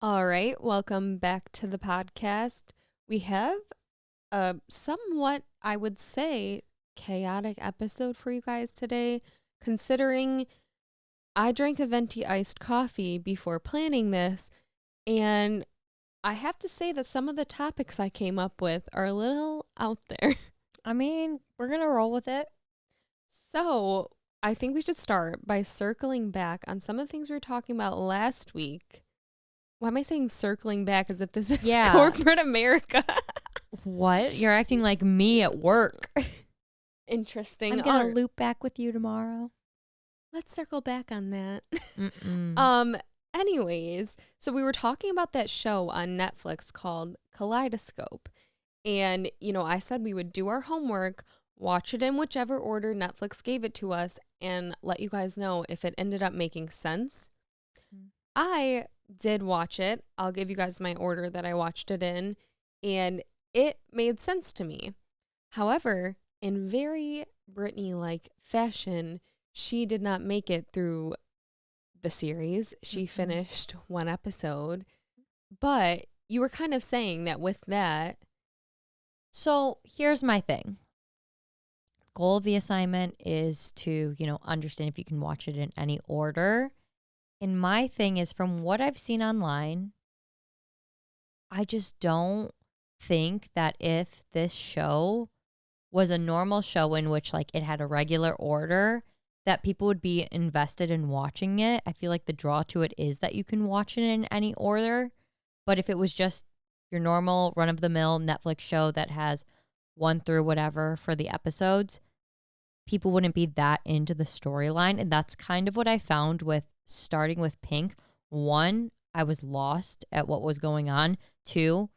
All right, welcome back to the podcast. We have a somewhat, I would say, chaotic episode for you guys today, considering I drank a venti iced coffee before planning this, and I have to say that some of the topics I came up with are a little out there. I mean, we're going to roll with it. So, I think we should start by circling back on some of the things we were talking about last week. Why am I saying circling back as if this is corporate America? What? You're acting like me at work. Interesting. I'm going to loop back with you tomorrow. Let's circle back on that. Anyways, so we were talking about that show on Netflix called Kaleidoscope. And, I said we would do our homework, watch it in whichever order Netflix gave it to us, and let you guys know if it ended up making sense. I did watch it. I'll give you guys my order that I watched it in, and it made sense to me. However, in very Britney-like fashion, she did not make it through the series. She finished one episode, but you were kind of saying that with that. So here's my thing. Goal of the assignment is to, understand if you can watch it in any order. And my thing is, from what I've seen online, I just don't think that if this show was a normal show in which it had a regular order, that people would be invested in watching it. I feel like the draw to it is that you can watch it in any order. But if it was just your normal run-of-the-mill Netflix show that has 1 through whatever for the episodes, people wouldn't be that into the storyline. And that's kind of what I found with starting with Pink. 1, I was lost at what was going on. 2,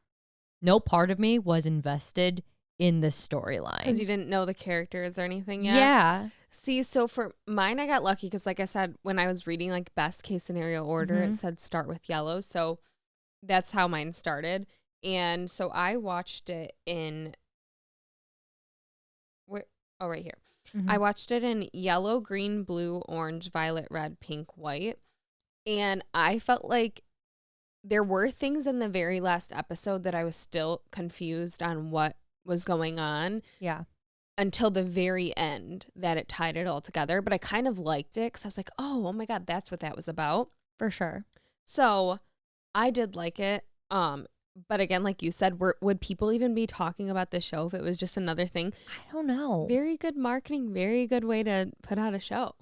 no part of me was invested in this storyline. Because you didn't know the characters or anything yet? Yeah. See, so for mine, I got lucky because, like I said, when I was reading best case scenario order, it said start with yellow. So that's how mine started. And so I watched it in, right here. I watched it in yellow, green, blue, orange, violet, red, pink, white. And I felt like there were things in the very last episode that I was still confused on what was going on. Yeah. Until the very end that it tied it all together. But I kind of liked it because I was like, oh my God, that's what that was about. For sure. So I did like it. But again, like you said, would people even be talking about this show if it was just another thing? I don't know. Very good marketing, very good way to put out a show.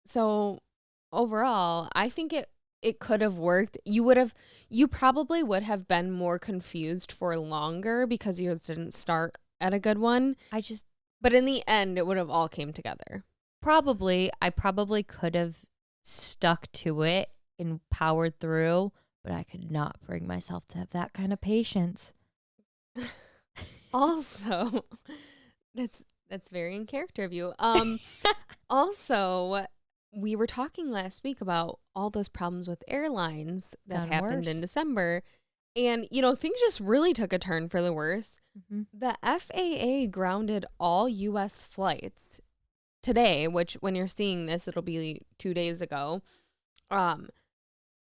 So overall, I think it could have worked. You probably would have been more confused for longer because you didn't start at a good one. But in the end, it would have all came together. I probably could have stuck to it and powered through, but I could not bring myself to have that kind of patience. Also, that's very in character of you. Also, we were talking last week about all those problems with airlines that happened in December. And, things just really took a turn for the worse. The FAA grounded all U.S. flights today, which when you're seeing this, it'll be 2 days ago.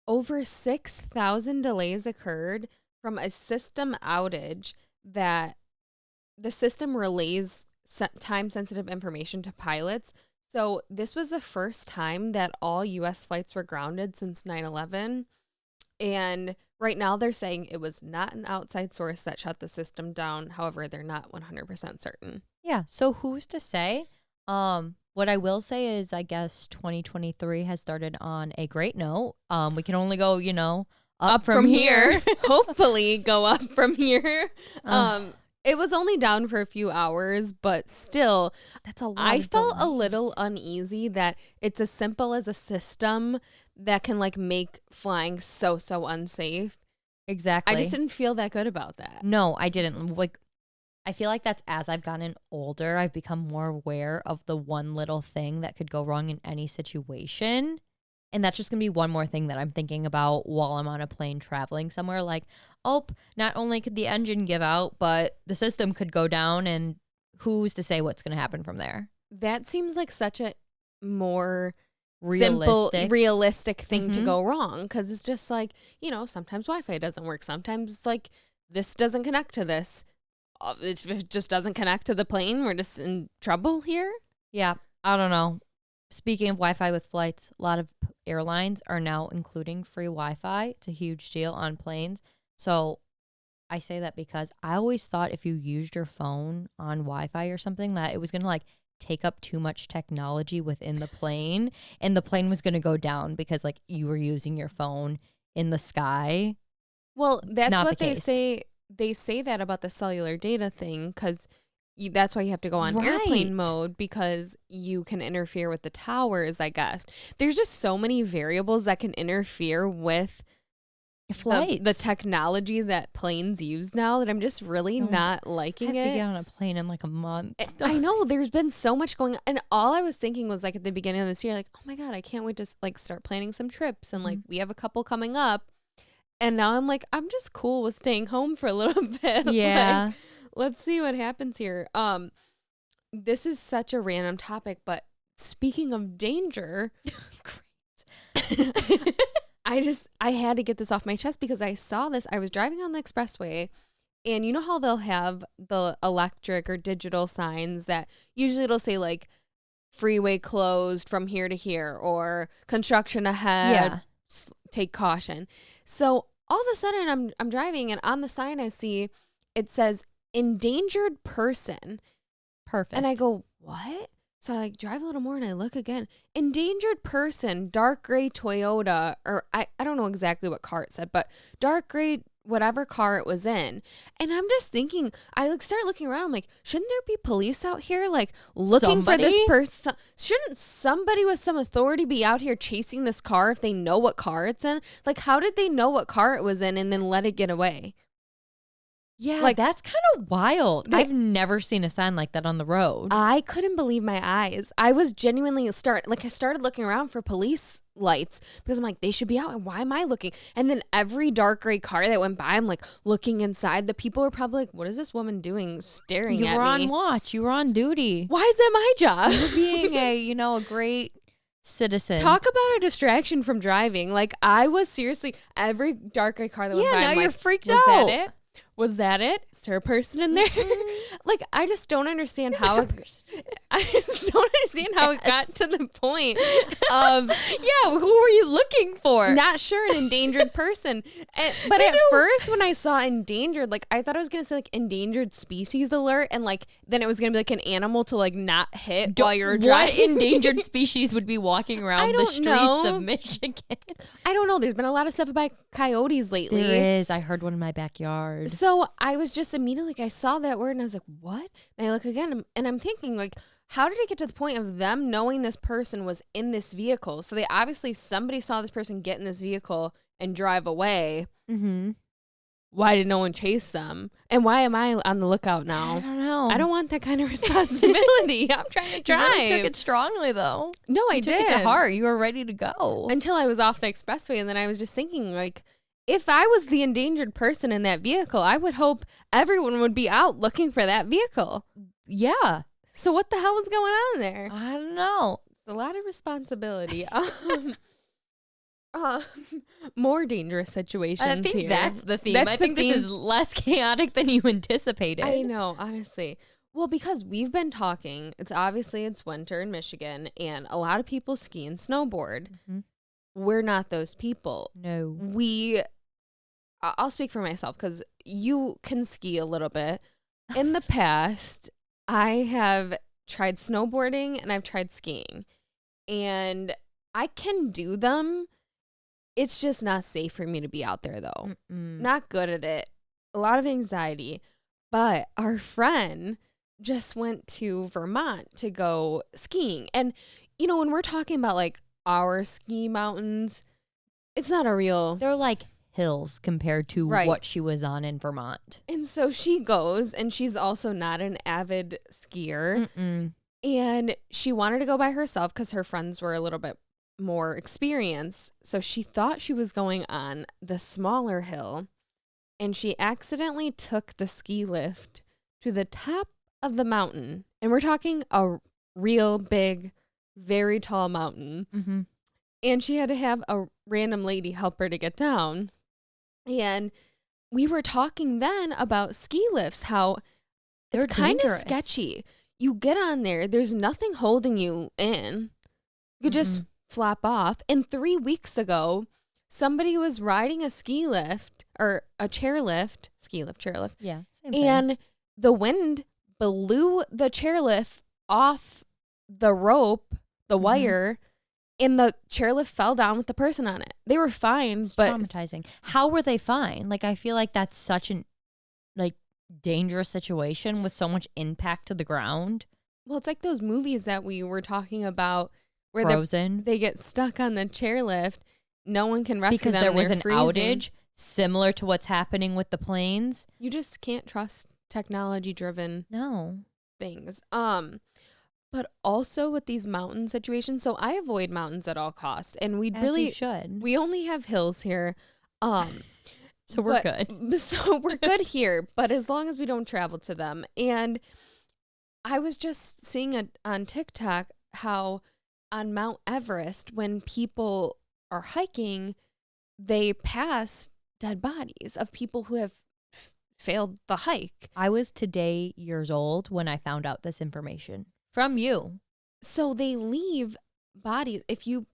Over 6,000 delays occurred from a system outage that the system relays time-sensitive information to pilots. So this was the first time that all U.S. flights were grounded since 9/11. And right now they're saying it was not an outside source that shut the system down. However, they're not 100% certain. Yeah. So who's to say? What I will say is, I guess 2023 has started on a great note. We can only go, up from here. Hopefully go up from here. It was only down for a few hours, but still, that's a lot. I felt a little uneasy that it's as simple as a system that can make flying so unsafe. Exactly. I just didn't feel that good about that. No, I didn't. I feel like that's as I've gotten older, I've become more aware of the one little thing that could go wrong in any situation. And that's just going to be one more thing that I'm thinking about while I'm on a plane traveling somewhere. Not only could the engine give out, but the system could go down, and who's to say what's going to happen from there? That seems like such a more realistic thing to Mhm. go wrong. Because it's just like, sometimes Wi-Fi doesn't work. Sometimes it's like, this doesn't connect to this. If it just doesn't connect to the plane, we're just in trouble here. Yeah, I don't know. Speaking of Wi-Fi with flights, a lot of airlines are now including free Wi-Fi. It's a huge deal on planes. So I say that because I always thought if you used your phone on Wi-Fi or something that it was going to like take up too much technology within the plane and the plane was going to go down because like you were using your phone in the sky. Well, that's Not what the they case. say. They say that about the cellular data thing because that's why you have to go on airplane Right. mode because you can interfere with the towers, I guess. There's just so many variables that can interfere with Flights. the technology that planes use now that I'm just really not I liking have to it. get on a plane in like a month. I know there's been so much going on. And all I was thinking was like at the beginning of this year, like, oh my God, I can't wait to like start planning some trips. And like we have a couple coming up. And now I'm like, I'm just cool with staying home for a little bit. Yeah. Like, let's see what happens here. This is such a random topic, but speaking of danger, I had to get this off my chest because I saw this. I was driving on the expressway, and you know how they'll have the electric or digital signs that usually it'll say like freeway closed from here to here or construction ahead. Yeah. Take caution. So all of a sudden I'm driving and on the sign I see it says endangered person. Perfect. And I go, what? So I like drive a little more and I look again. Endangered person, dark gray Toyota, or I don't know exactly what car it said, but dark gray, whatever car it was in. And I'm just thinking, I like start looking around. I'm like, shouldn't there be police out here like looking for this person? Shouldn't somebody with some authority be out here chasing this car if they know what car it's in? Like, how did they know what car it was in and then let it get away? Yeah, like that's kind of wild. I've never seen a sign like that on the road. I couldn't believe my eyes. I was genuinely I started looking around for police lights because I'm like, they should be out. And why am I looking? And then every dark gray car that went by, I'm like looking inside. The people were probably like, what is this woman doing staring at me? You were on watch. You were on duty. Why is that my job? You're being a great citizen. Talk about a distraction from driving. Like I was seriously, every dark gray car that went by, now I'm you're like, freaked was out. that it? Was that it? Is there a person in there? Like, I just don't understand how it got to the point of, yeah, who were you looking for? not sure, an endangered person. But at first, when I saw endangered, like, I thought I was going to say, like, endangered species alert. And, like, then it was going to be, like, an animal to, like, not hit while you're driving. What endangered species would be walking around the streets of Michigan? I don't know. There's been a lot of stuff about coyotes lately. There is. I heard one in my backyard. So I was just immediately, like, I saw that word and I was like, what? And I look again and I'm thinking, like, how did it get to the point of them knowing this person was in this vehicle? So they obviously, somebody saw this person get in this vehicle and drive away. Mm-hmm. Why did no one chase them? And why am I on the lookout now? I don't know. I don't want that kind of responsibility. I'm trying to drive. You really took it strongly, though. No, I You did. took it to heart. You were ready to go. Until I was off the expressway, and then I was just thinking, like, if I was the endangered person in that vehicle, I would hope everyone would be out looking for that vehicle. Yeah. So what the hell was going on there? I don't know. It's a lot of responsibility. More dangerous situations I think here. that's the theme. That's I the think theme. this is less chaotic than you anticipated. I know, honestly. Well, because we've been talking, it's winter in Michigan, and a lot of people ski and snowboard. Mm-hmm. We're not those people. No. I'll speak for myself because you can ski a little bit. In the past, I have tried snowboarding and I've tried skiing, and I can do them. It's just not safe for me to be out there, though. Not good at it. A lot of anxiety. But our friend just went to Vermont to go skiing. And, when we're talking about like our ski mountains, it's not a real. They're like hills compared to what she was on in Vermont. And so she goes, and she's also not an avid skier. And she wanted to go by herself because her friends were a little bit more experienced. So she thought she was going on the smaller hill, and she accidentally took the ski lift to the top of the mountain. And we're talking a real big very tall mountain. Mm-hmm. And she had to have a random lady help her to get down. And we were talking then about ski lifts, how They're it's kind of dangerous. sketchy. You get on there, there's nothing holding you in. You could just flop off. And 3 weeks ago, somebody was riding a ski lift or a chairlift, chairlift. Yeah, same thing. And the wind blew the chairlift off the rope, the wire, and the chairlift fell down with the person on it. They were fine, It's but traumatizing. How were they fine? Like, I feel like that's such an dangerous situation with so much impact to the ground. well, it's like those movies that we were talking about where Frozen. they get stuck on the chairlift. No one can rescue Because them. there was they're an freezing. outage similar to what's happening with the planes. You just can't trust technology-driven No. things. But also with these mountain situations, so I avoid mountains at all costs, and we As really you should. we only have hills here. So we're good. So we're good here, but as long as we don't travel to them. And I was just seeing on TikTok how on Mount Everest, when people are hiking, they pass dead bodies of people who have failed the hike. I was today years old when I found out this information from you. So they leave bodies. If you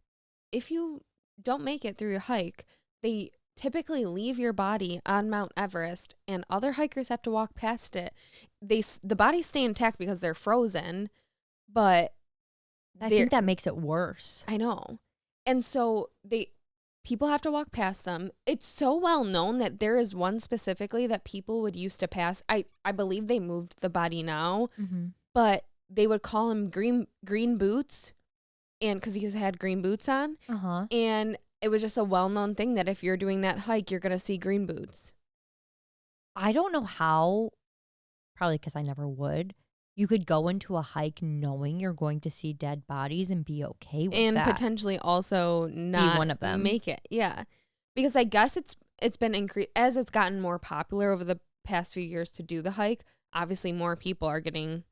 don't make it through your hike, they typically leave your body on Mount Everest, and other hikers have to walk past it. The bodies stay intact because they're frozen, but I think that makes it worse. I know. And so people have to walk past them. It's so well known that there is one specifically that people would used to pass. I believe they moved the body now, but they would call him green boots, and because he had green boots on, and it was just a well-known thing that if you're doing that hike, you're gonna see green boots. I don't know how, probably because I never would, you could go into a hike knowing you're going to see dead bodies and be okay with And that. potentially also not one of them. make it. Yeah. Because I guess it's been increased as it's gotten more popular over the past few years to do the hike. Obviously more people are getting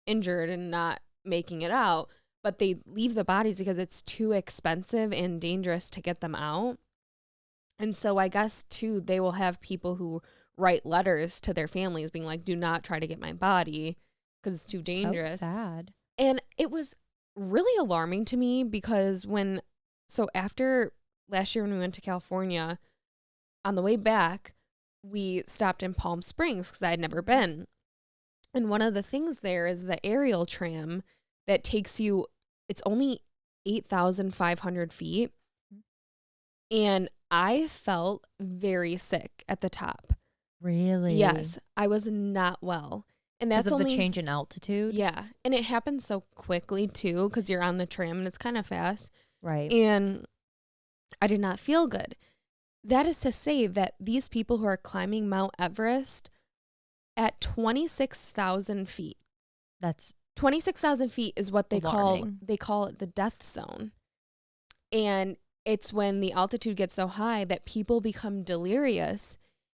injured and not making it out, but they leave the bodies because it's too expensive and dangerous to get them out. And so I guess too, they will have people who write letters to their families being like, do not try to get my body because it's too dangerous. So sad. And it was really alarming to me because after last year when we went to California, on the way back, we stopped in Palm Springs because I had never been. And one of the things there is the aerial tram that takes you, it's only 8,500 feet. And I felt very sick at the top. Really? Yes, I was not well. And that's because of only the change in altitude? Yeah. And it happens so quickly too, because you're on the tram and it's kind of fast. Right. And I did not feel good. That is to say that these people who are climbing Mount Everest at 26,000 feet. That's 26,000 feet is what they alarming. call it the death zone. And it's when the altitude gets so high that people become delirious.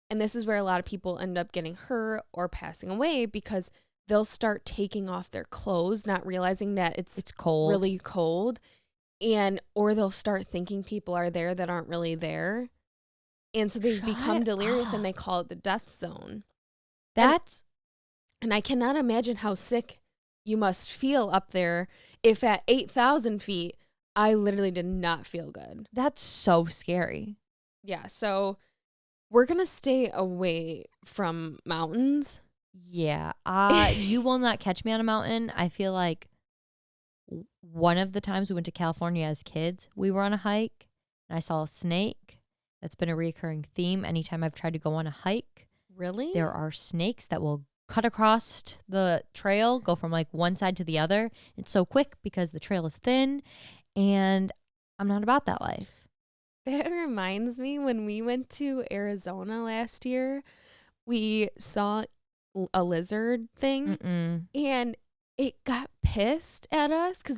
And this is where a lot of people end up getting hurt or passing away because they'll start taking off their clothes, not realizing that it's cold. really cold. Or they'll start thinking people are there that aren't really there. And so they become delirious and they call it the death zone. And I cannot imagine how sick you must feel up there if at 8,000 feet, I literally did not feel good. That's so scary. Yeah, so we're going to stay away from mountains. Yeah. You will not catch me on a mountain. I feel like one of the times we went to California as kids, we were on a hike and I saw a snake. That's been a recurring theme anytime I've tried to go on a hike. Really? There are snakes that will cut across the trail, go from like one side to the other. It's so quick because the trail is thin and I'm not about that life. That reminds me when we went to Arizona last year, we saw a lizard thing and it got pissed at us because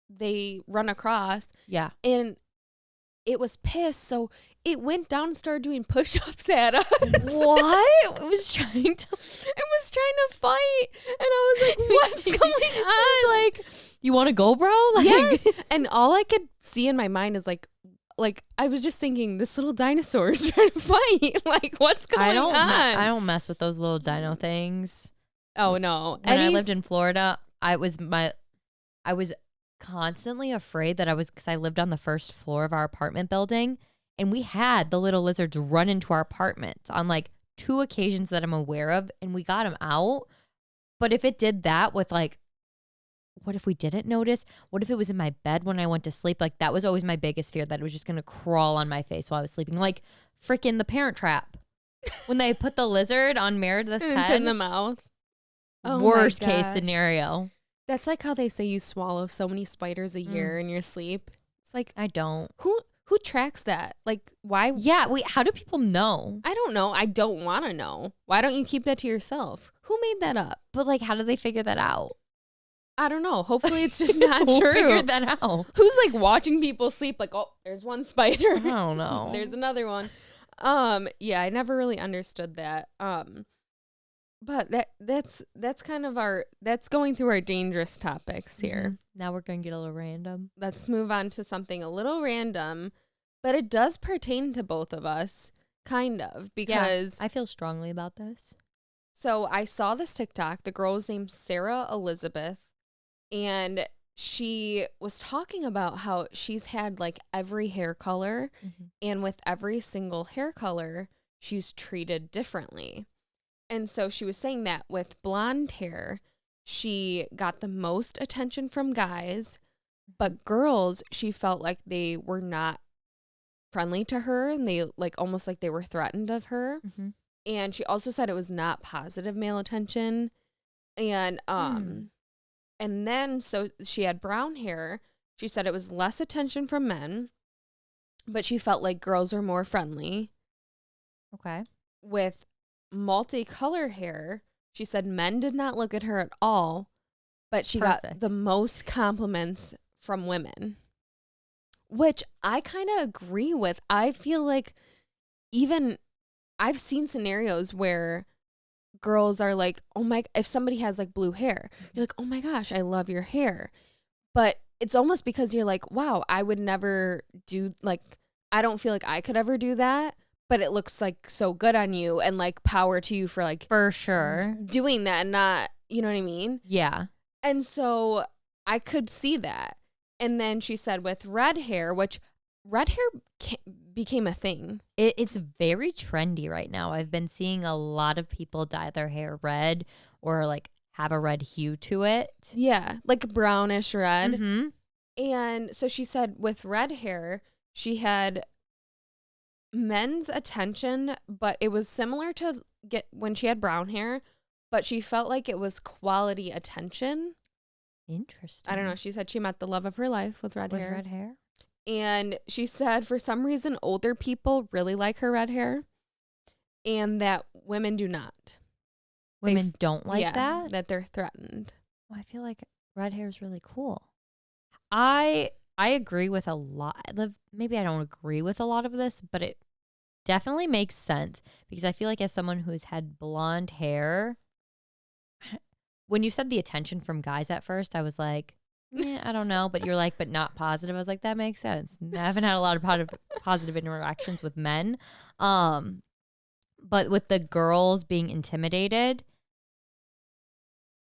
they run across. Yeah. And it was pissed, so it went down and started doing push-ups at us. What? It was trying to fight, and I was like, "What's going on?" You want to go, bro? Like, yes. And all I could see in my mind is like I was just thinking this little dinosaur is trying to fight. Like, what's going on? I don't mess with those little dino things. Oh no. When I lived in Florida, I was constantly afraid that because I lived on the first floor of our apartment building, and we had the little lizards run into our apartments on like 2 occasions that I'm aware of, and we got them out. But if it did that with like, what if we didn't notice? What if it was in my bed when I went to sleep? Like, that was always my biggest fear, that it was just going to crawl on my face while I was sleeping. Like freaking The Parent Trap. When they put the lizard on Meredith's head. in the mouth. Oh, worst case scenario. That's like how they say you swallow so many spiders a year in your sleep. It's like, I don't. Who tracks that? Like, why? Yeah, wait, how do people know? I don't know. I don't want to know. Why don't you keep that to yourself? Who made that up? But like, how do they figure that out? I don't know. Hopefully it's just not Who true. figured that out? Who's like watching people sleep like, oh, there's one spider. I don't know. There's another one. Yeah, I never really understood that. But that's kind of that's going through our dangerous topics here. Now we're going to get a little random. Let's move on to something a little random, but it does pertain to both of us, kind of, because I feel strongly about this. So I saw this TikTok. The girl was named Sarah Elizabeth, and she was talking about how she's had like every hair color, and with every single hair color, she's treated differently. And so she was saying that with blonde hair, she got the most attention from guys, but girls, she felt like they were not friendly to her, and they like almost like they were threatened of her. And she also said it was not positive male attention. And and then so she had brown hair. She said it was less attention from men, but she felt like girls were more friendly. Okay. With multicolor hair, she said men did not look at her at all, but she got the most compliments from women, which I kind of agree with. I feel like even I've seen scenarios where girls are like, oh my, if somebody has like blue hair, you're like, oh my gosh, I love your hair. But it's almost because you're like, wow, I would never do, like, I don't feel like I could ever do that. But it looks like so good on you, and like power to you for like for sure doing that, and not, you know what I mean? Yeah. And so I could see that. And then she said with red hair, which red hair became a thing. It's very trendy right now. I've been seeing a lot of people dye their hair red or like have a red hue to it. Yeah, like brownish red. And so she said with red hair, she had men's attention, but it was similar to when she had brown hair, but she felt like it was quality attention. Interesting. I don't know. She said she met the love of her life with red hair. With red hair? And she said for some reason older people really like her red hair, and that women do not. Women don't like that? That they're threatened. Well, I feel like red hair is really cool. I agree with a lot. Maybe I don't agree with a lot of this, but it definitely makes sense, because I feel like as someone who's had blonde hair, when you said the attention from guys at first, I was like, I don't know. But you're like, but not positive. I was like, that makes sense. I haven't had a lot of positive interactions with men. But with the girls being intimidated,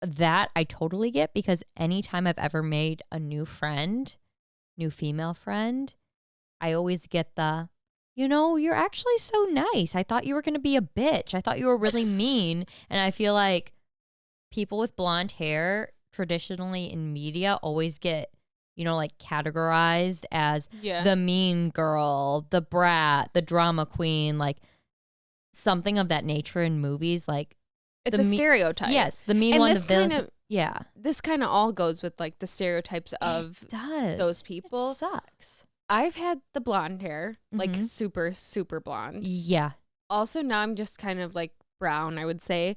that I totally get, because anytime I've ever made a new female friend, I always get you're actually so nice. I thought you were going to be a bitch. I thought you were really mean. And I feel like people with blonde hair traditionally in media always get, like categorized as the mean girl, the brat, the drama queen, like something of that nature in movies. Like it's a stereotype. Yes, the mean one. This kind of all goes with like the stereotypes of those people. It sucks. I've had the blonde hair, like super, super blonde. Yeah. Also, now I'm just kind of like brown, I would say.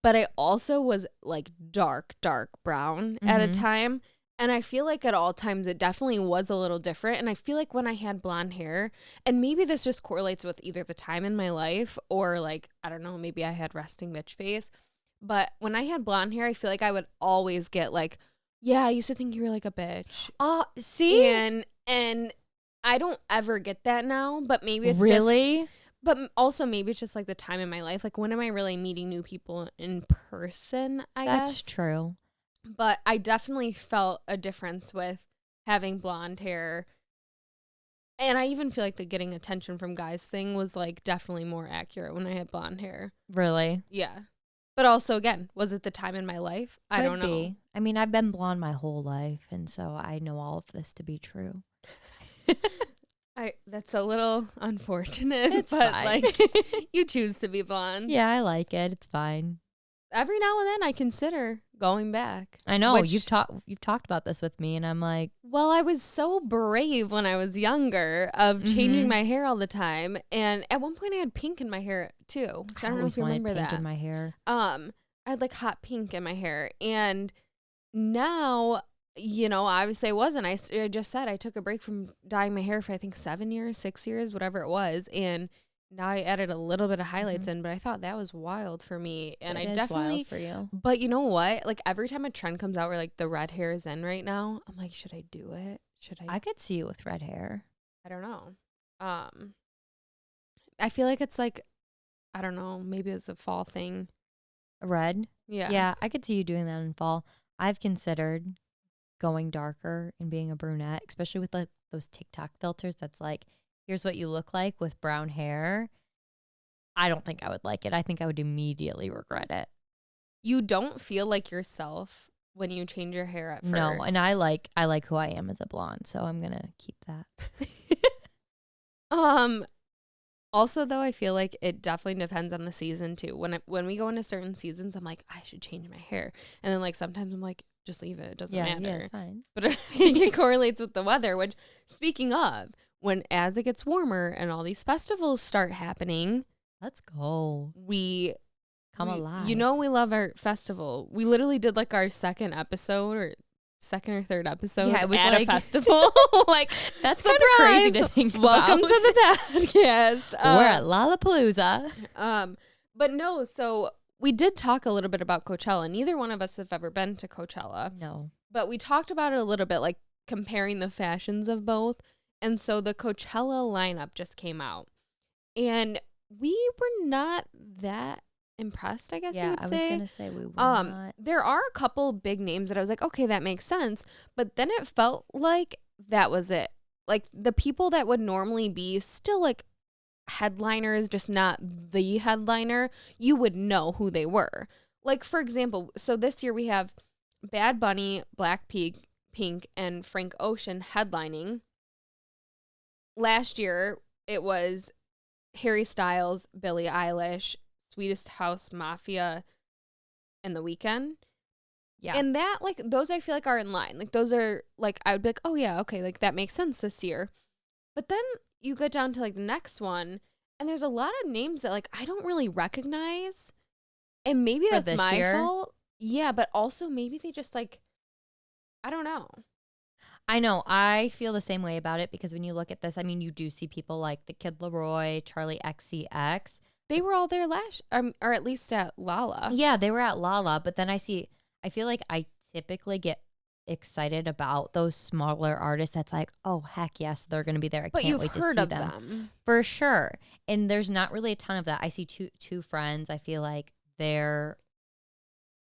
But I also was like dark, dark brown at a time. And I feel like at all times it definitely was a little different. And I feel like when I had blonde hair, and maybe this just correlates with either the time in my life or like, I don't know, maybe I had resting bitch face. But when I had blonde hair, I feel like I would always get like, Yeah, I used to think you were like a bitch. See? And I don't ever get that now, but maybe it's really? But also maybe it's just like the time in my life. Like, when am I really meeting new people in person, I guess? That's true. But I definitely felt a difference with having blonde hair. And I even feel like the getting attention from guys thing was like definitely more accurate when I had blonde hair. Really? Yeah. But also, again, was it the time in my life? I don't know. Be. I mean, I've been blonde my whole life, and so I know all of this to be true. That's a little unfortunate, It's but fine. like, you choose to be blonde. Yeah, I like it. It's fine. Every now and then I consider going back. I know you've talked about this with me, and I'm like, well, I was so brave when I was younger of changing my hair all the time, and at one point I had pink in my hair too. I don't know if you remember pink that. in my hair. I had like hot pink in my hair, and now, you know, obviously I wasn't. I just said I took a break from dyeing my hair for I think 7 years, 6 years, whatever it was, and now I added a little bit of highlights in, but I thought that was wild for me. And It I is definitely, wild for you. But you know what? Like, every time a trend comes out where like the red hair is in right now, I'm like, should I do it? Should I? I could see you with red hair. I don't know. I feel like it's like, I don't know, maybe it's a fall thing. Red? Yeah. Yeah, I could see you doing that in fall. I've considered going darker and being a brunette, especially with like those TikTok filters that's like, here's what you look like with brown hair. I don't think I would like it. I think I would immediately regret it. You don't feel like yourself when you change your hair at first. No, and I like who I am as a blonde, so I'm going to keep that. Also, though, I feel like it definitely depends on the season too. When we go into certain seasons, I'm like, I should change my hair, and then like sometimes I'm like, just leave it. It doesn't matter. Yeah, it's fine. But I think it correlates with the weather. Which, speaking of, as it gets warmer and all these festivals start happening, let's go. We alive. You know, we love our festival. We literally did like our second or third episode it was at like a festival. Like, that's kind of crazy to think Welcome about. to the podcast. We're at Lollapalooza. But no, so we did talk a little bit about Coachella. Neither one of us have ever been to Coachella. No. But we talked about it a little bit, like comparing the fashions of both. And so the Coachella lineup just came out. And we were not that impressed, I guess you would say. I was going to say we were not. There are a couple big names that I was like, okay, that makes sense. But then it felt like that was it. Like, the people that would normally be still like headliners, just not the headliner, you would know who they were. Like, for example, so this year we have Bad Bunny, Blackpink, and Frank Ocean headlining. Last year it was Harry Styles, Billie Eilish, Swedish House Mafia, and The Weeknd. Yeah. And that, like, those I feel like are in line. Like, those are, like, I would be like, oh, yeah, okay, like, that makes sense this year. But then you go down to, like, the next one, and there's a lot of names that, like, I don't really recognize. And maybe that's my fault. Yeah, but also maybe they just, like, I don't know. I know. I feel the same way about it because when you look at this, I mean, you do see people like the Kid Laroi, Charlie XCX. They were all there or at least at Lala. Yeah, they were at Lala. But then I feel like I typically get excited about ththose smaller artists that's like, oh, heck yes, they're going to be there. I can't wait to see them. For sure. And there's not really a ton of that. I see two friends. I feel like they're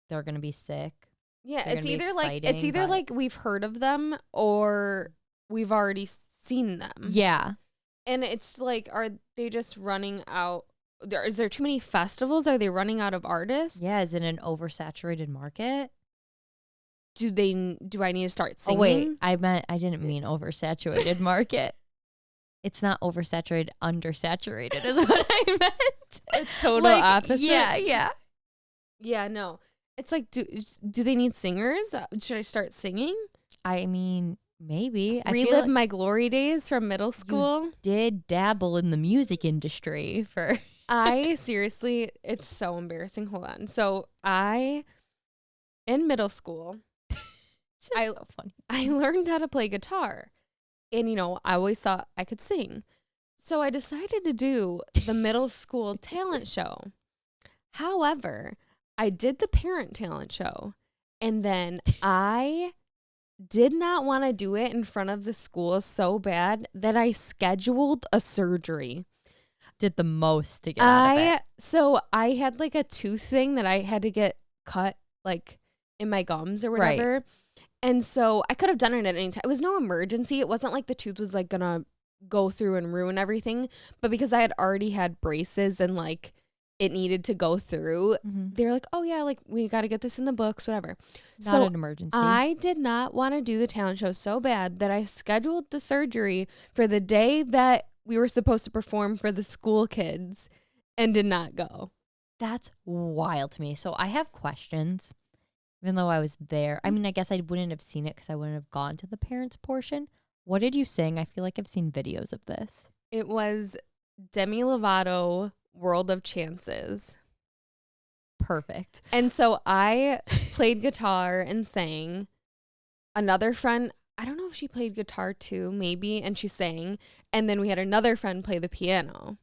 going to be sick. Yeah, it's either like we've heard of them or we've already seen them. Yeah. And it's like, are they just running out? Is there too many festivals? Are they running out of artists? Yeah, is it an oversaturated market? Do I need to start singing? Oh, wait, I didn't mean oversaturated market. It's not oversaturated, undersaturated is what I meant. A total opposite. Yeah. Yeah, no. It's like, do they need singers? Should I start singing? I mean, maybe. Relive my glory days from middle school. You did dabble in the music industry for... I seriously, it's so embarrassing. Hold on. So in middle school, so funny. I learned how to play guitar. And, I always thought I could sing. So I decided to do the middle school talent show. However, I did the parent talent show, And then I did not want to do it in front of the school so bad that I scheduled a surgery. Did the most to get out of it. So I had like a tooth thing that I had to get cut like in my gums or whatever. Right. And so I could have done it at any time. It was no emergency. It wasn't like the tooth was like gonna go through and ruin everything. But because I had already had braces and like it needed to go through, they're like, oh yeah, like we got to get this in the books, whatever. Not an emergency. I did not want to do the talent show so bad that I scheduled the surgery for the day that we were supposed to perform for the school kids and did not go. That's wild to me. So I have questions, even though I was there. I mean, I guess I wouldn't have seen it because I wouldn't have gone to the parents portion. What did you sing? I feel like I've seen videos of this. It was Demi Lovato, World of Chances. Perfect. And so I played guitar and sang. Another friend, I don't know if she played guitar too, maybe, and she sang. And then we had another friend play the piano.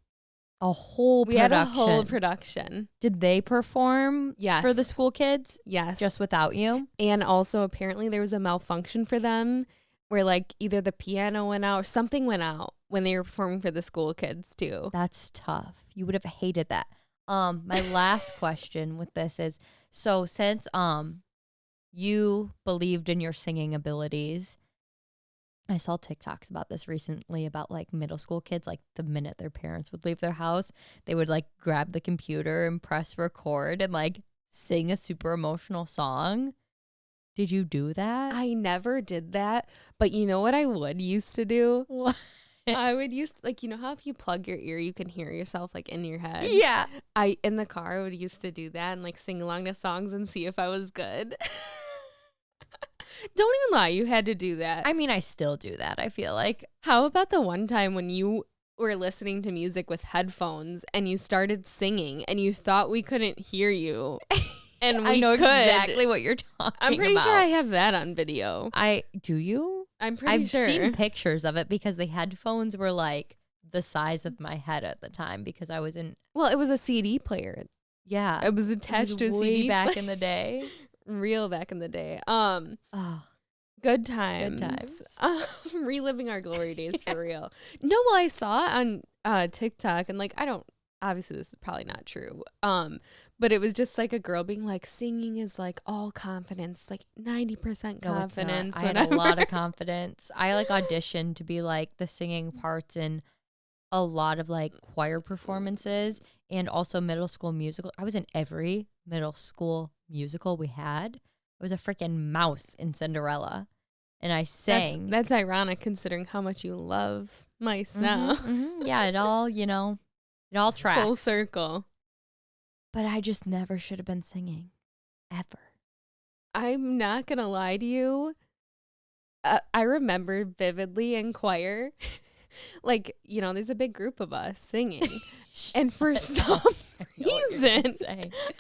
We had a whole production. Did they perform for the school kids? Yes. Just without you? And also apparently there was a malfunction for them where like either the piano went out or something went out when they were performing for the school kids too. That's tough. You would have hated that. My last question with this is, so since you believed in your singing abilities, I saw TikToks about this recently about like middle school kids, like the minute their parents would leave their house, they would like grab the computer and press record and like sing a super emotional song. Did you do that? I never did that, but you know what I would used to do? What? I would use, like, you know how if you plug your ear, you can hear yourself like in your head? Yeah. In the car, I would used to do that and like sing along to songs and see if I was good. Don't even lie, you had to do that. I mean, I still do that, I feel like. How about the one time when you were listening to music with headphones and you started singing and you thought we couldn't hear you? And we I know could. exactly what you're talking about. I'm pretty sure I have that on video. Do you? I'm pretty sure. I've seen pictures of it because the headphones were like the size of my head at the time because I was in. Well, it was a CD player. Yeah. It was attached to a CD back in the day. Real back in the day. Good times. Good times. Reliving our glory days for real. No, well, I saw it on TikTok and like obviously this is probably not true. But it was just like a girl being like, singing is like all confidence, like 90% confidence. I had a lot of confidence. I like auditioned to be like the singing parts in a lot of like choir performances and also middle school musical. I was in every middle school musical we had. I was a freaking mouse in Cinderella. And I sang. That's ironic considering how much you love mice now. Yeah, it all, it all tracks. Full circle. But I just never should have been singing. Ever. I'm not going to lie to you. I remember vividly in choir, like, there's a big group of us singing. And for some reason,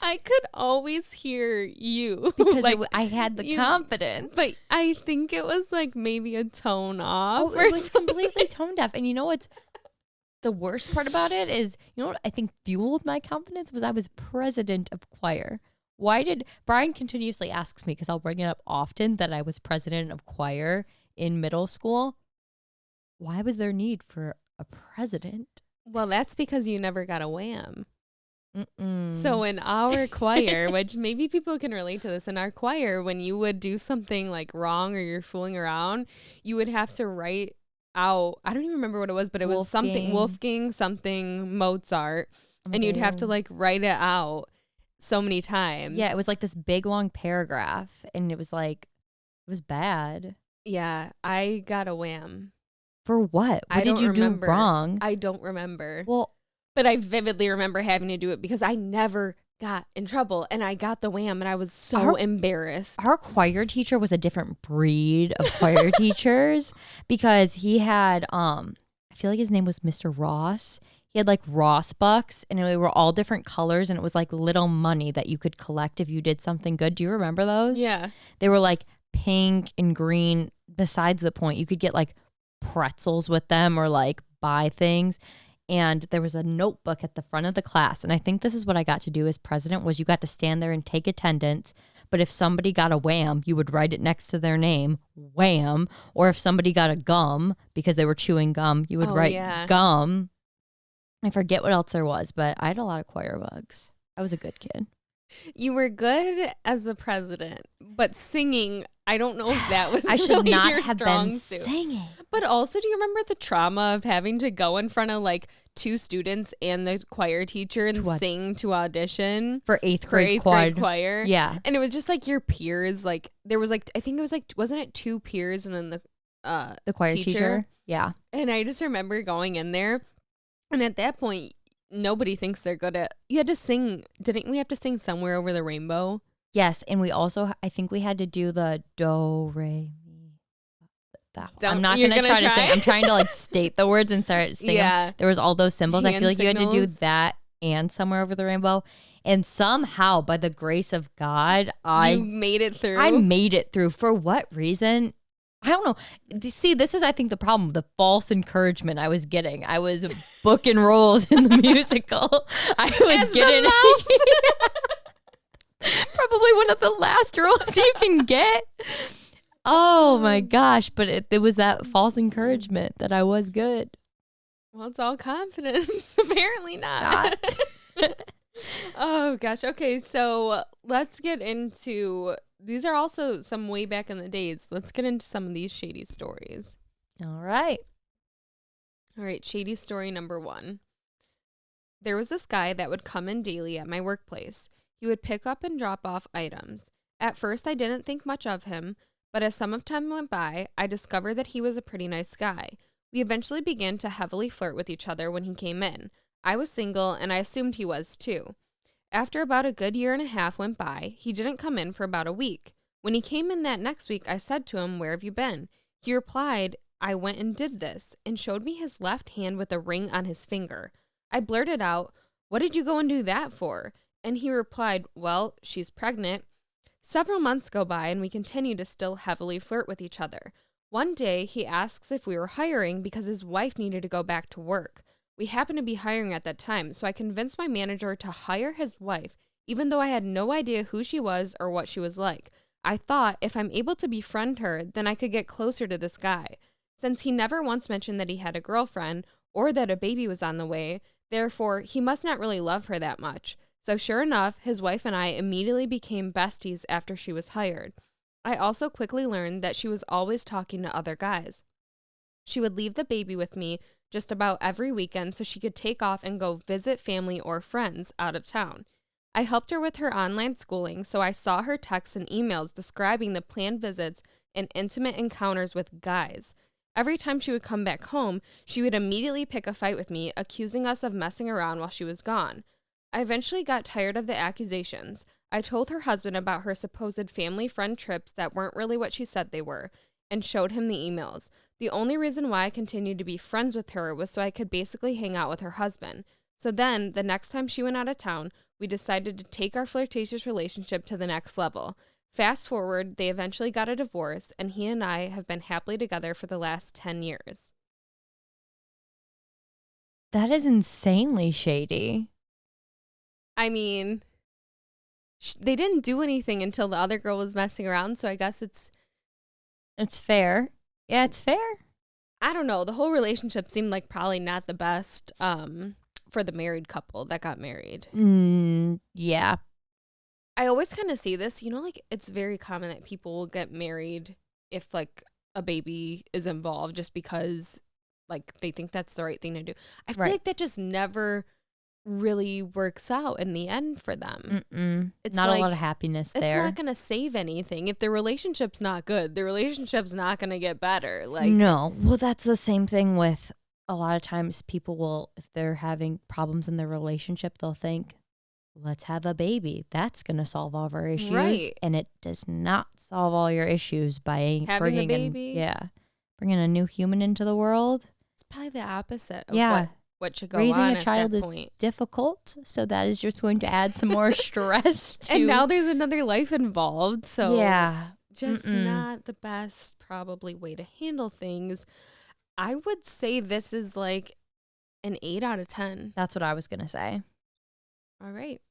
I could always hear you. Because I had the confidence. But I think it was like maybe a tone off. It was completely tone deaf. And you know what's the worst part about it is, what I think fueled my confidence was I was president of choir. Why did Brian continuously asks me, because I'll bring it up often, that I was president of choir in middle school. Why was there need for a president? Well, that's because you never got a wham. So in our choir, which maybe people can relate to this, in our choir, when you would do something like wrong or you're fooling around, you would have to write out, I don't even remember what it was, but it was something Wolfgang, something Mozart, and you'd have to like write it out so many times. Yeah, it was like this big long paragraph, and it was bad. Yeah, I got a wham. For what? What did you do wrong? I don't remember. Well, but I vividly remember having to do it because I never got in trouble, and I got the wham, and I was so embarrassed. Our choir teacher was a different breed of choir teachers because he had, I feel like his name was Mr. Ross. He had like Ross bucks, and they were all different colors, and it was like little money that you could collect if you did something good. Do you remember those? Yeah. They were like pink and green. Besides the point, you could get like pretzels with them or like buy things. And there was a notebook at the front of the class. And I think this is what I got to do as president was you got to stand there and take attendance. But if somebody got a wham, you would write it next to their name, wham. Or if somebody got a gum because they were chewing gum, you would write gum. I forget what else there was, but I had a lot of choir bugs. I was a good kid. You were good as the president, but singing, I don't know if that was I should really not your have strong been suit. singing. But also, do you remember the trauma of having to go in front of like 2 students and the choir teacher and sing to audition for eighth grade choir? Yeah. And it was just like your peers, like there was like, I think it was like, wasn't it 2 peers and then the choir teacher? Yeah. And I just remember going in there, and at that point, nobody thinks they're good at. You had to sing. Didn't we have to sing Somewhere Over the Rainbow? Yes, and we also, I think we had to do the do re mi. I'm not gonna try to sing. I'm trying to like state the words and start singing. Yeah. There was all those symbols. I feel like signals. You had to do that and Somewhere Over the Rainbow. And somehow, by the grace of God, you made it through. I made it through. For what reason? I don't know. See, this is, I think, the problem. The false encouragement I was getting. I was booking roles in the musical. I was getting probably one of the last roles you can get. Oh my gosh. But it was that false encouragement that I was good. Well, it's all confidence. Apparently not. Oh gosh. Okay, so let's get into, these are also some way back in the days. Let's get into some of these shady stories. All right, shady story number 1. There was this guy that would come in daily at my workplace. He would pick up and drop off items. At first, I didn't think much of him, but as some of time went by, I discovered that he was a pretty nice guy. We eventually began to heavily flirt with each other when he came in. I was single, and I assumed he was too. After about a good 1.5 years went by, he didn't come in for about a week. When he came in that next week, I said to him, "Where have you been?" He replied, "I went and did this," and showed me his left hand with a ring on his finger. I blurted out, "What did you go and do that for?" And he replied, "Well, she's pregnant." Several months go by, and we continue to still heavily flirt with each other. One day, he asks if we were hiring because his wife needed to go back to work. We happened to be hiring at that time, so I convinced my manager to hire his wife, even though I had no idea who she was or what she was like. I thought if I'm able to befriend her, then I could get closer to this guy. Since he never once mentioned that he had a girlfriend or that a baby was on the way, therefore, he must not really love her that much. So sure enough, his wife and I immediately became besties after she was hired. I also quickly learned that she was always talking to other guys. She would leave the baby with me just about every weekend so she could take off and go visit family or friends out of town. I helped her with her online schooling, so I saw her texts and emails describing the planned visits and intimate encounters with guys. Every time she would come back home, she would immediately pick a fight with me, accusing us of messing around while she was gone. I eventually got tired of the accusations. I told her husband about her supposed family friend trips that weren't really what she said they were, and showed him the emails. The only reason why I continued to be friends with her was so I could basically hang out with her husband. So then, the next time she went out of town, we decided to take our flirtatious relationship to the next level. Fast forward, they eventually got a divorce, and he and I have been happily together for the last 10 years. That is insanely shady. I mean, they didn't do anything until the other girl was messing around, so I guess it's fair. Yeah, it's fair. I don't know. The whole relationship seemed like probably not the best for the married couple that got married. Yeah. I always kind of see this, like it's very common that people will get married if like a baby is involved just because like they think that's the right thing to do. I feel like that just never really works out in the end for them. It's not like, a lot of happiness there. It's not going to save anything. If the relationship's not good, the relationship's not going to get better. Like, no. Well, that's the same thing with a lot of times people will, if they're having problems in their relationship, they'll think, let's have a baby. That's going to solve all of our issues. Right. And it does not solve all your issues by having a baby. Bringing a new human into the world. It's probably the opposite of what should go Raising on a child is difficult, so that is just going to add some more stress to. And now there's another life involved, so just Mm-mm. not the best probably way to handle things. I would say this is like an 8 out of 10. That's what I was gonna say. All right.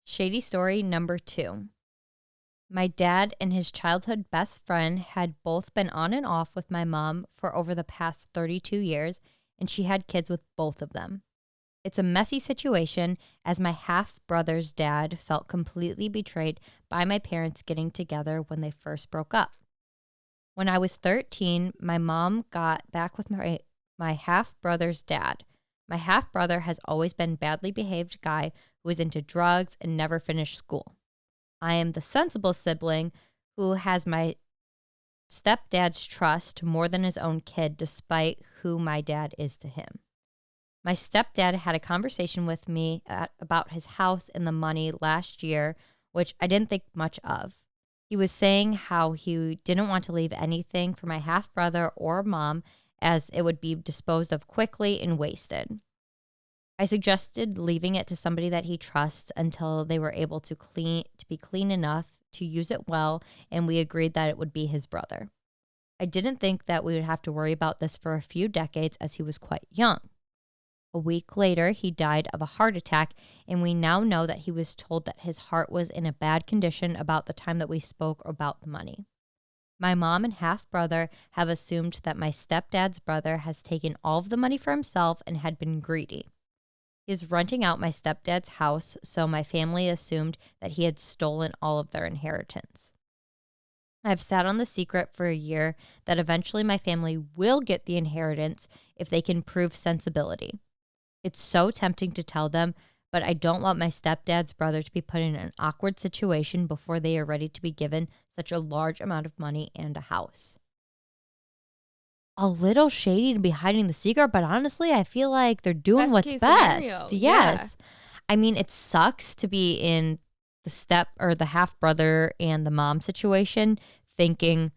Shady story number 2. My dad and his childhood best friend had both been on and off with my mom for over the past 32 years, and she had kids with both of them. It's a messy situation as my half-brother's dad felt completely betrayed by my parents getting together when they first broke up. When I was 13, my mom got back with my half-brother's dad. My half-brother has always been a badly behaved guy who was into drugs and never finished school. I am the sensible sibling who has my stepdad's trust more than his own kid, despite who my dad is to him. My stepdad had a conversation with me about his house and the money last year, which I didn't think much of. He was saying how he didn't want to leave anything for my half-brother or mom as it would be disposed of quickly and wasted. I suggested leaving it to somebody that he trusts until they were able to be clean enough to use it well, and we agreed that it would be his brother. I didn't think that we would have to worry about this for a few decades as he was quite young. A week later, he died of a heart attack, and we now know that he was told that his heart was in a bad condition about the time that we spoke about the money. My mom and half-brother have assumed that my stepdad's brother has taken all of the money for himself and had been greedy. He is renting out my stepdad's house, so my family assumed that he had stolen all of their inheritance. I've sat on the secret for a year that eventually my family will get the inheritance if they can prove sensibility. It's so tempting to tell them, but I don't want my stepdad's brother to be put in an awkward situation before they are ready to be given such a large amount of money and a house. A little shady to be hiding the secret, but honestly, I feel like they're doing what's best. Scenario. Yes. Yeah. I mean, it sucks to be in the half brother and the mom situation thinking,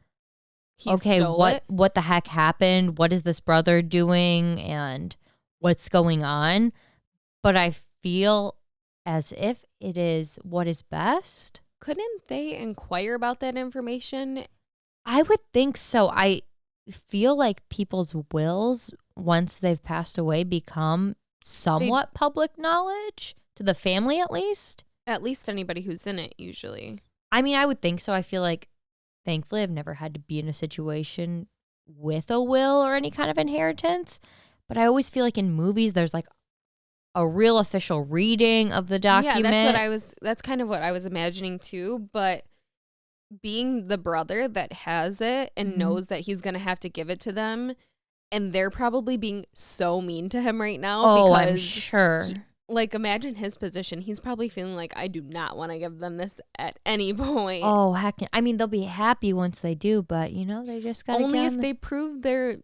okay, what the heck happened? What is this brother doing? And what's going on? But I feel as if it is what is best. Couldn't they inquire about that information? I would think so. I feel like people's wills, once they've passed away, become somewhat public knowledge to the family, at least. At least anybody who's in it, usually. I mean, I would think so. I feel like, thankfully, I've never had to be in a situation with a will or any kind of inheritance. But I always feel like in movies, there's like a real official reading of the document. Yeah, that's kind of what I was imagining too. But being the brother that has it and knows that he's going to have to give it to them, and they're probably being so mean to him right now. Oh, I'm sure. Imagine his position. He's probably feeling like, I do not want to give them this at any point. Oh, heck. I mean, they'll be happy once they do, but, they just got to only if they prove they're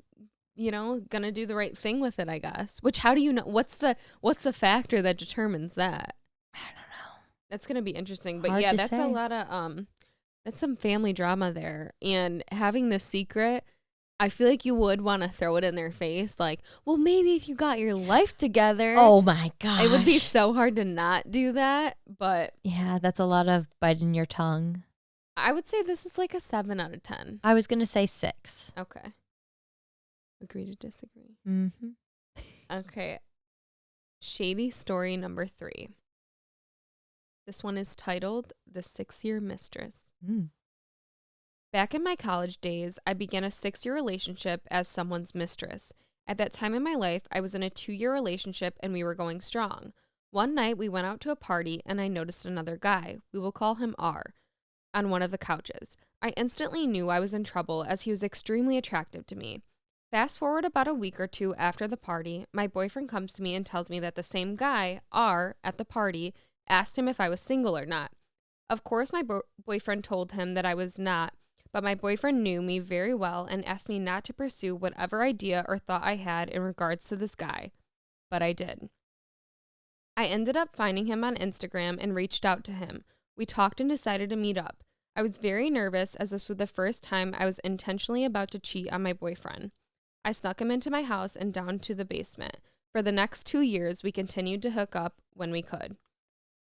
gonna do the right thing with it, I guess. Which, how do you know? What's the factor that determines that? I don't know. That's gonna be interesting. But yeah, that's a lot of that's some family drama there. And having the secret, I feel like you would want to throw it in their face, like, well, maybe if you got your life together. Oh my gosh. It would be so hard to not do that. But yeah, that's a lot of biting your tongue. I would say this is like a 7 out of 10. I was gonna say 6. Okay. Agree to disagree. Mm-hmm. Okay. Shady Story number 3. This one is titled The 6-Year Mistress. Back in my college days, I began a 6-year relationship as someone's mistress. At that time in my life, I was in a 2-year relationship and we were going strong. One night, we went out to a party and I noticed another guy, we will call him R, on one of the couches. I instantly knew I was in trouble as he was extremely attractive to me. Fast forward about a week or two after the party, my boyfriend comes to me and tells me that the same guy, R, at the party, asked him if I was single or not. Of course, my boyfriend told him that I was not, but my boyfriend knew me very well and asked me not to pursue whatever idea or thought I had in regards to this guy. But I did. I ended up finding him on Instagram and reached out to him. We talked and decided to meet up. I was very nervous as this was the first time I was intentionally about to cheat on my boyfriend. I snuck him into my house and down to the basement. For the next 2 years, we continued to hook up when we could.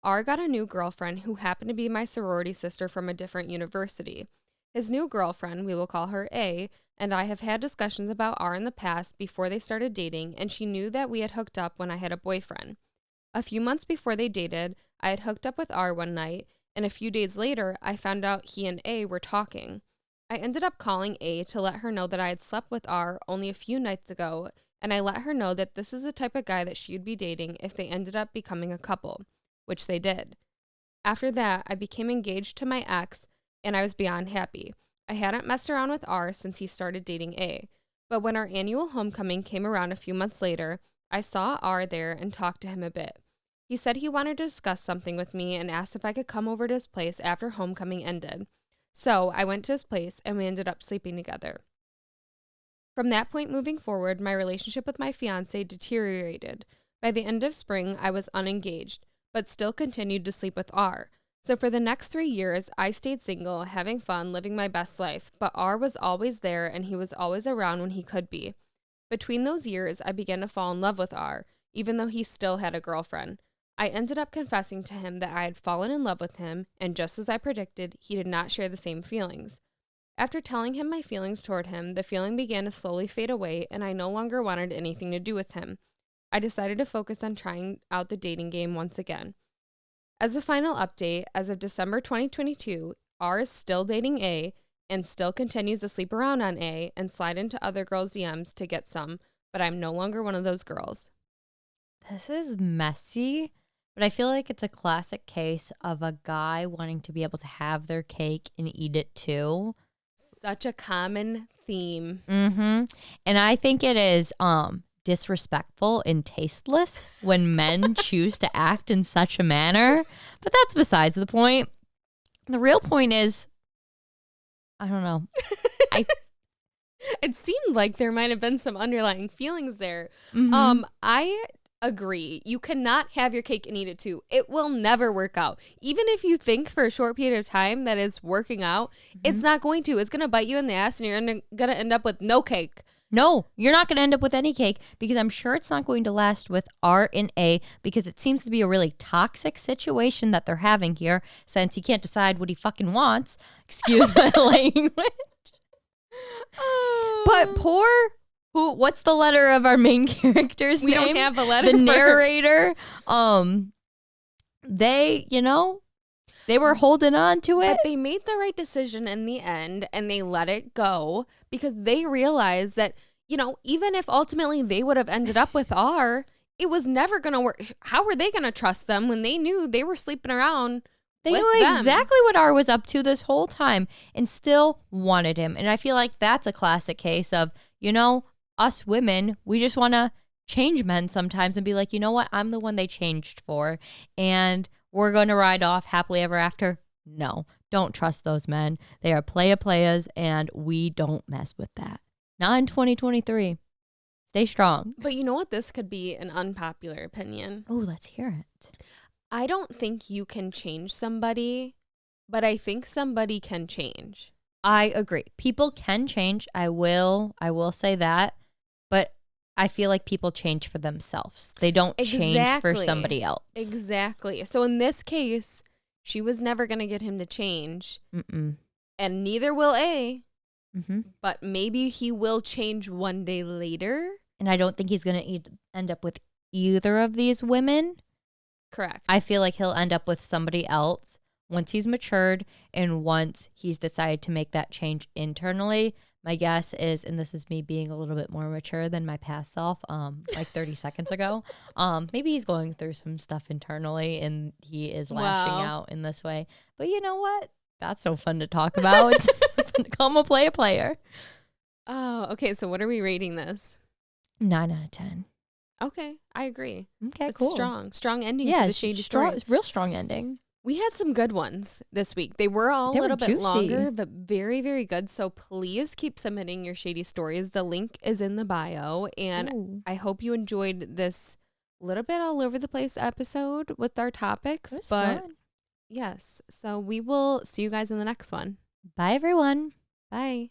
R got a new girlfriend who happened to be my sorority sister from a different university. His new girlfriend, we will call her A, and I have had discussions about R in the past before they started dating, and she knew that we had hooked up when I had a boyfriend. A few months before they dated, I had hooked up with R one night, and a few days later, I found out he and A were talking. I ended up calling A to let her know that I had slept with R only a few nights ago, and I let her know that this is the type of guy that she'd be dating if they ended up becoming a couple, which they did. After that, I became engaged to my ex, and I was beyond happy. I hadn't messed around with R since he started dating A, but when our annual homecoming came around a few months later, I saw R there and talked to him a bit. He said he wanted to discuss something with me and asked if I could come over to his place after homecoming ended. So I went to his place and we ended up sleeping together. From that point moving forward, my relationship with my fiance deteriorated. By the end of spring, I was unengaged, but still continued to sleep with R. So for the next 3 years, I stayed single, having fun, living my best life, but R was always there and he was always around when he could be. Between those years, I began to fall in love with R, even though he still had a girlfriend. I ended up confessing to him that I had fallen in love with him, and just as I predicted, he did not share the same feelings. After telling him my feelings toward him, the feeling began to slowly fade away, and I no longer wanted anything to do with him. I decided to focus on trying out the dating game once again. As a final update, as of December 2022, R is still dating A and still continues to sleep around on A and slide into other girls' DMs to get some, but I'm no longer one of those girls. This is messy, but I feel like it's a classic case of a guy wanting to be able to have their cake and eat it too. Such a common theme. Mm-hmm. And I think it is disrespectful and tasteless when men choose to act in such a manner. But that's besides the point. The real point is, I don't know. It seemed like there might have been some underlying feelings there. Mm-hmm. I agree. You cannot have your cake and eat it too. It will never work out. Even if you think for a short period of time that it's working out, it's not going to. It's going to bite you in the ass and you're going to end up with no cake. No, you're not going to end up with any cake because I'm sure it's not going to last with R and A because it seems to be a really toxic situation that they're having here since he can't decide what he fucking wants. Excuse my language. But poor, what's the letter of our main character's name? We don't have a letter. The narrator. They, they were holding on to it. But they made the right decision in the end and they let it go because they realized that, even if ultimately they would have ended up with R, it was never going to work. How were they going to trust them when they knew they were sleeping around? They knew exactly what R was up to this whole time and still wanted him. And I feel like that's a classic case of, us women, we just want to change men sometimes and be like, you know what? I'm the one they changed for. And we're going to ride off happily ever after. No, don't trust those men. They are playas, and we don't mess with that. Not in 2023. Stay strong. But you know what? This could be an unpopular opinion. Oh, let's hear it. I don't think you can change somebody, but I think somebody can change. I agree. People can change. I will say that. But I feel like people change for themselves. They don't change for somebody else. Exactly. So in this case, she was never going to get him to change. Mm-mm. And neither will A. Mm-hmm. But maybe he will change one day later. And I don't think he's going to end up with either of these women. Correct. I feel like he'll end up with somebody else once he's matured and once he's decided to make that change internally. My guess is, and this is me being a little bit more mature than my past self, like 30 seconds ago, maybe he's going through some stuff internally and he is lashing out in this way. But you know what? That's so fun to talk about. It's fun to come a player. Oh, okay. So what are we rating this? 9 out of 10. Okay, I agree. Okay, it's cool. Strong ending to the Shady Story. Real strong ending. We had some good ones this week. They were all a little bit longer, but very, very good. So please keep submitting your Shady Stories. The link is in the bio. And I hope you enjoyed this little bit all over the place episode with our topics. But fun. Yes, so we will see you guys in the next one. Bye, everyone. Bye.